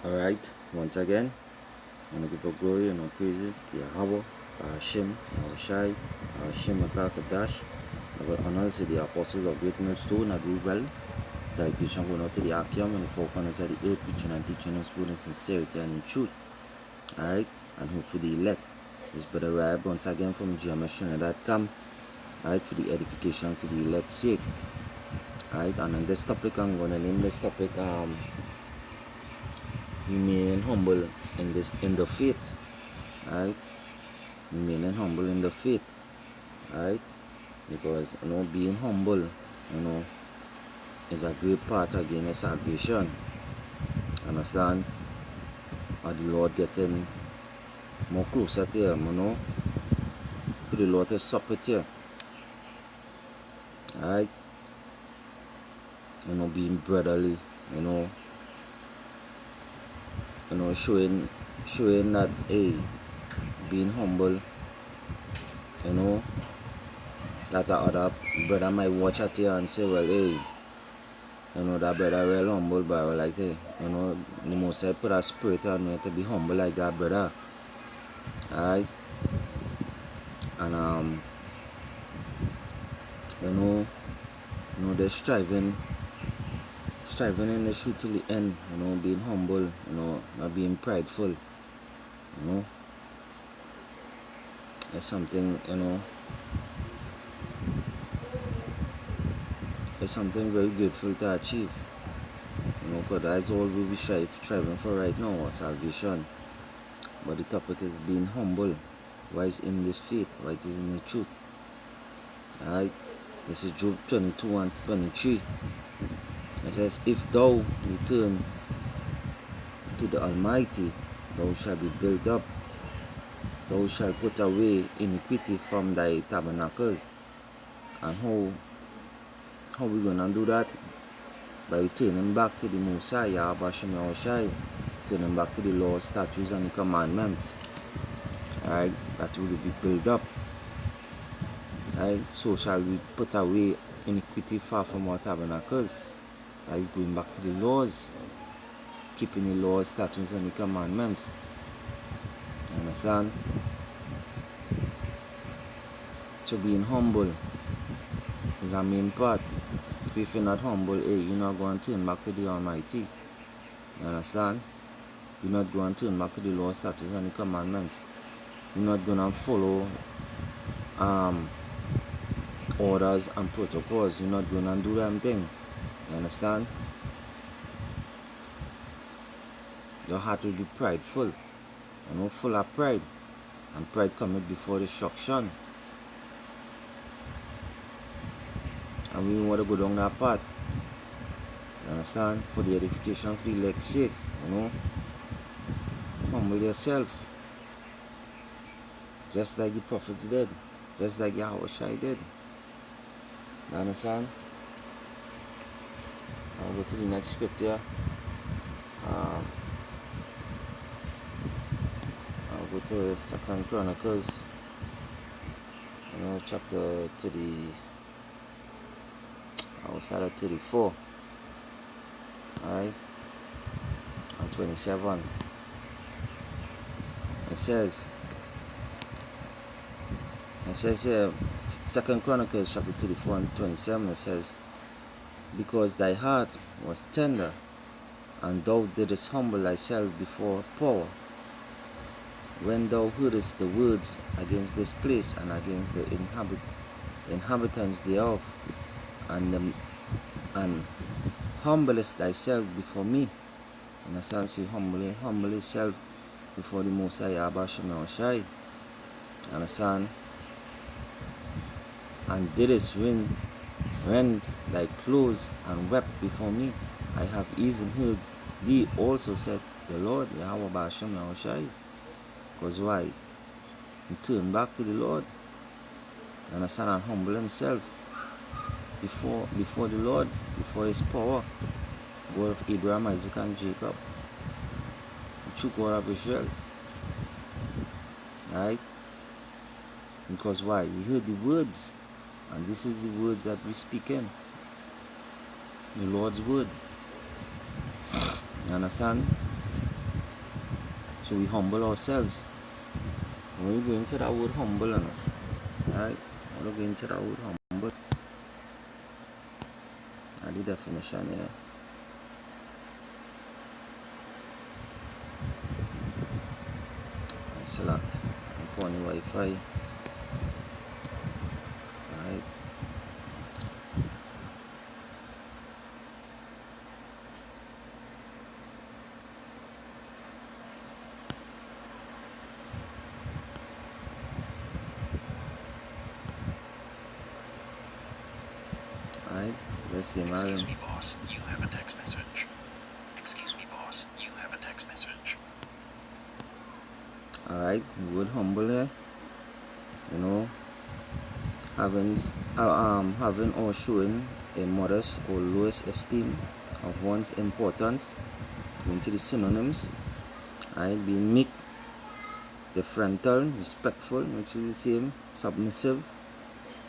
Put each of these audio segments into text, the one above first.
Alright, once again, I want to give a glory and all praises to Yahweh, Hashem, Yahushai, Hashem, Akakadash. I give honors to the apostles of Great Millstone, I do well. Salutation going out to the Akim and the four corners of the earth, preaching and teaching and in sincerity and in truth. Alright, and hope for the elect. This brother Rab once again from GMStreamer.com. Alright, for the edification for the elect's sake. Alright, and on this topic, I'm going to name this topic remaining humble in the faith. Alright, remaining humble in the faith. Alright, because being humble, is a great part of gaining salvation. Understand? And the Lord getting more closer to Him, for the Lord to sup with you. Alright, being brotherly, showing that, hey, being humble, that the other brother might watch at you and say, well, hey, that brother real humble, but I like to, the Most High put a spirit on me to be humble like that brother. Alright, and they're striving in the shoot till the end, being humble, not being prideful, it's something, it's something very grateful to achieve, because that's all we be striving for right now, salvation. But the topic is being humble. Why is in this faith? Why it is in the truth? Alright, this is Job 22 and 23. It says, if thou return to the Almighty, thou shalt be built up. Thou shalt put away iniquity from thy tabernacles. And how we gonna do that? By returning back to the Most High, Yahweh Shem Yahushai, turning back to the laws, statutes, and the commandments. Alright, that will be built up. Alright, so shall we put away iniquity far from our tabernacles. That is going back to the laws, keeping the laws, statutes, and the commandments. You understand? So being humble is our main part. If you're not humble, hey, you're not going to turn back to the Almighty. You understand? You're not going to turn back to the law, statutes, and the commandments. You're not going to follow orders and protocols. You're not going to do them thing. You understand? Your heart will be prideful. Full of pride. And pride cometh before destruction. And we want to go down that path. You understand? For the edification, for the elect's sake. Humble yourself. Just like the prophets did. Just like Yahushua did. You understand? I'll go to the next scripture. I'll go to 2nd Chronicles. Chapter 30. I will start at 34. Alright? And 27. It says here, 2nd Chronicles chapter 34 and 27, it says, because thy heart was tender, and thou didst humble thyself before power, when thou heardest the words against this place and against the inhabitants thereof, and humblest thyself before me. In a sense, you humble yourself before the Most High, Yahweh Shem Yahushai. Understand? And didst rend thy clothes and wept before me. I have even heard thee also, said the Lord, Yahweh Shem Yahushai. Because why? He turned back to the Lord. Understand? And humble himself before the Lord, before his power. God of Abraham, Isaac, and Jacob. The true God of Israel. Right? Because why? He heard the words. And this is the words that we speak in. The Lord's word. You understand? So we humble ourselves. When we go into that word humble, alright? When we go into that word humble, and the definition here. I select upon the Wi-Fi. Alright. Alright, let's get married. Excuse me, boss, you have a text message. Excuse me, boss, you have a text message. Alright, word humble here. You know, having or showing a modest or lowest esteem of one's importance. Into the synonyms. Alright, being meek, deferential, respectful, which is the same, submissive,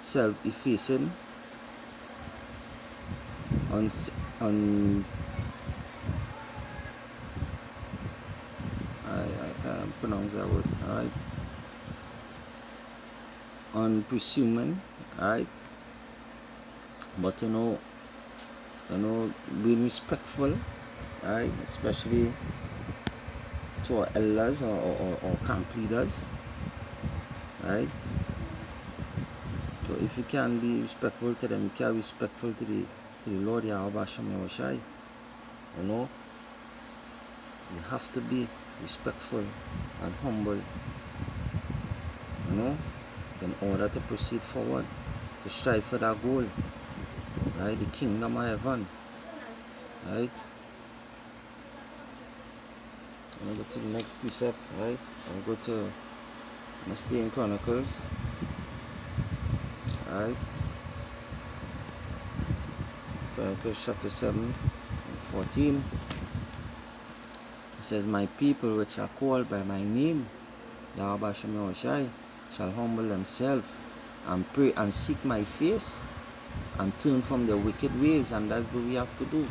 self-effacing, I can't pronounce that word. Alright, unpresuming. Alright, but you know, being respectful. Alright, especially to our elders or camp leaders. Right? So if you can be respectful to them, you can be respectful to the Lord Yahweh Hashem Yahushai. You know, you have to be respectful and humble, you know, in order to proceed forward, to strive for that goal, right? The kingdom of heaven, right? I'm going to go to the next precept, right? I'm going to go to stay in Chronicles, right? Chronicles chapter 7 and 14. It says, my people which are called by my name, Yahweh Hashem Yahushai, shall humble themselves and pray and seek my face and turn from their wicked ways. And that's what we have to do.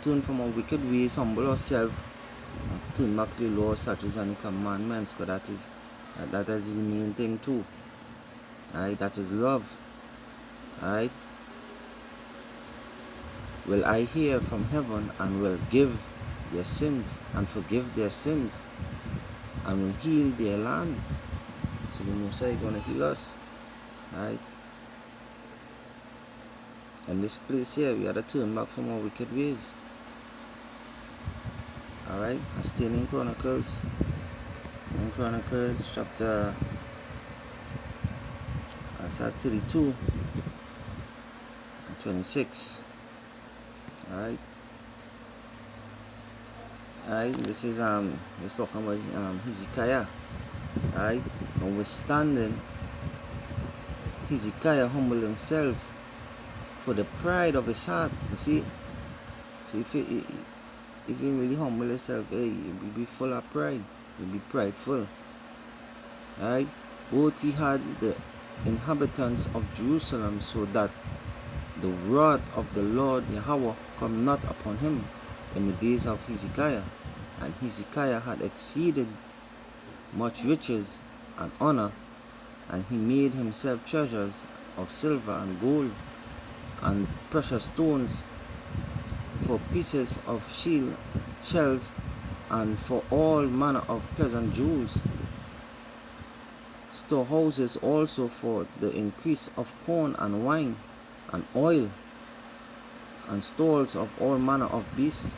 Turn from our wicked ways, humble ourselves, and turn back to the law, statutes, and the commandments, because that is the main thing too. Right? That is love. Right? Will I hear from heaven and will give their sins and forgive their sins and will heal their land. So the Most High is going to heal us. Right? In this place here, we have to turn back from our wicked ways. Alright, I'm still in Chronicles. In Chronicles chapter 32 and 26. Alright. Alright, this is let's talk about Hezekiah. Alright, notwithstanding, Hezekiah humbled himself for the pride of his heart. You see? So if you really humble yourself, hey, you'll be full of pride. You'll be prideful. Alright? Both he had the inhabitants of Jerusalem, so that the wrath of the Lord Yahweh come not upon him in the days of Hezekiah. And Hezekiah had exceeded much riches and honor, and he made himself treasures of silver and gold and precious stones, for pieces of shells, and for all manner of pleasant jewels. Storehouses also for the increase of corn and wine and oil, and stalls of all manner of beasts,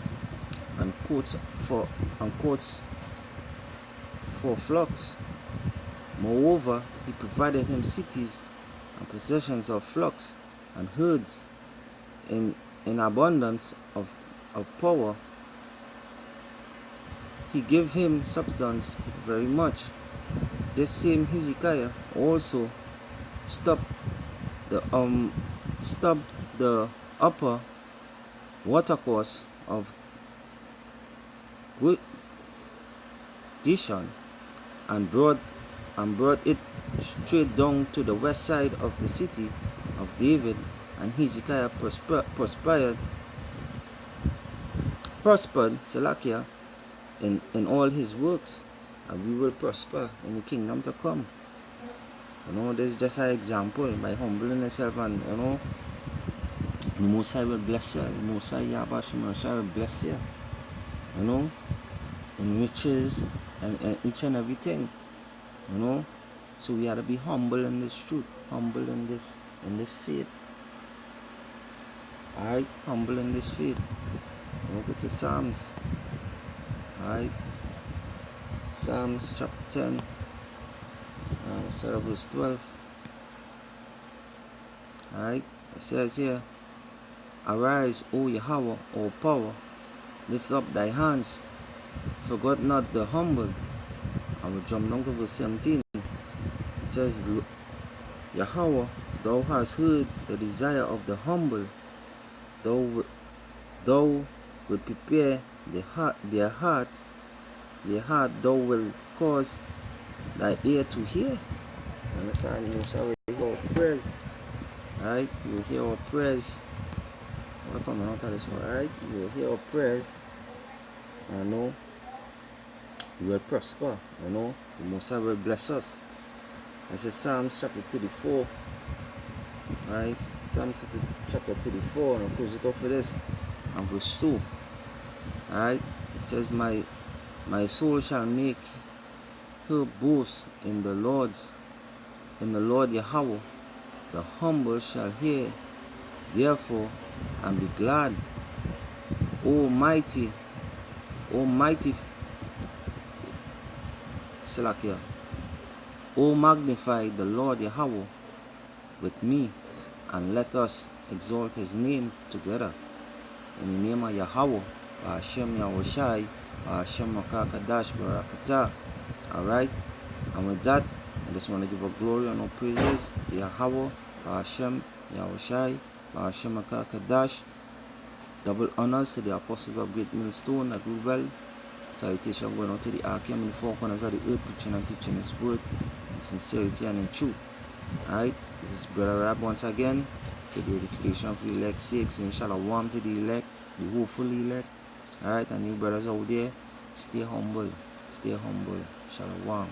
and coats for flocks. Moreover, he provided him cities and possessions of flocks and herds in abundance of power. He gave him substance very much. This same Hezekiah also stopped the upper watercourse of Gishon and brought it straight down to the west side of the city of David. And Hezekiah prospered Salakiah in all his works and we will prosper in the kingdom to come. You know, this is just an example. By humbling yourself, and you know, the Most High will bless you. The Most High Yahweh Shemashai will bless you. You know, in riches and each and everything. You know, so we have to be humble in this truth, humble in this faith. Alright, humble in this faith. We'll go to Psalms. Alright, Psalms chapter 10, start of verse 12. Alright, it says here, Arise, O Yahweh, O power, lift up thy hands, forget not the humble. I will jump down to verse 17. It says, Yahweh, thou hast heard the desire of the humble, thou wilt prepare their heart, thou wilt cause thy ear to hear. Understand? You will hear our prayers. Right? You will hear our prayers. What coming out of this for? Right? You will hear our prayers. You know, you will prosper. You know, the Most High will bless us. This is Psalms chapter 34. Right? Psalms chapter 34, and I'll close it off with this. And verse 2. Alright? It says, My soul shall make her boast in the Lord Yahweh. The humble shall hear, therefore, and be glad. Almighty Salakia. O magnify the Lord Yahweh with me, and let us exalt his name together. In the name of Yahweh, Hashem Yahushai, Hashem Makakadash Barakatah. Alright? And with that, I just want to give a glory and all praises to Yahweh, Hashem Yahushai, Hashem Makakadash. Double honors to the apostles of Great Millstone that do well. Salutation going out to the Arkham in the four corners of the earth, preaching and teaching his word in sincerity and in truth. Alright? This is Brother Rab once again for the edification for the elect's sake, saying shalom to the elect, the hopeful elect. Alright, and you brothers out there, stay humble, shalom.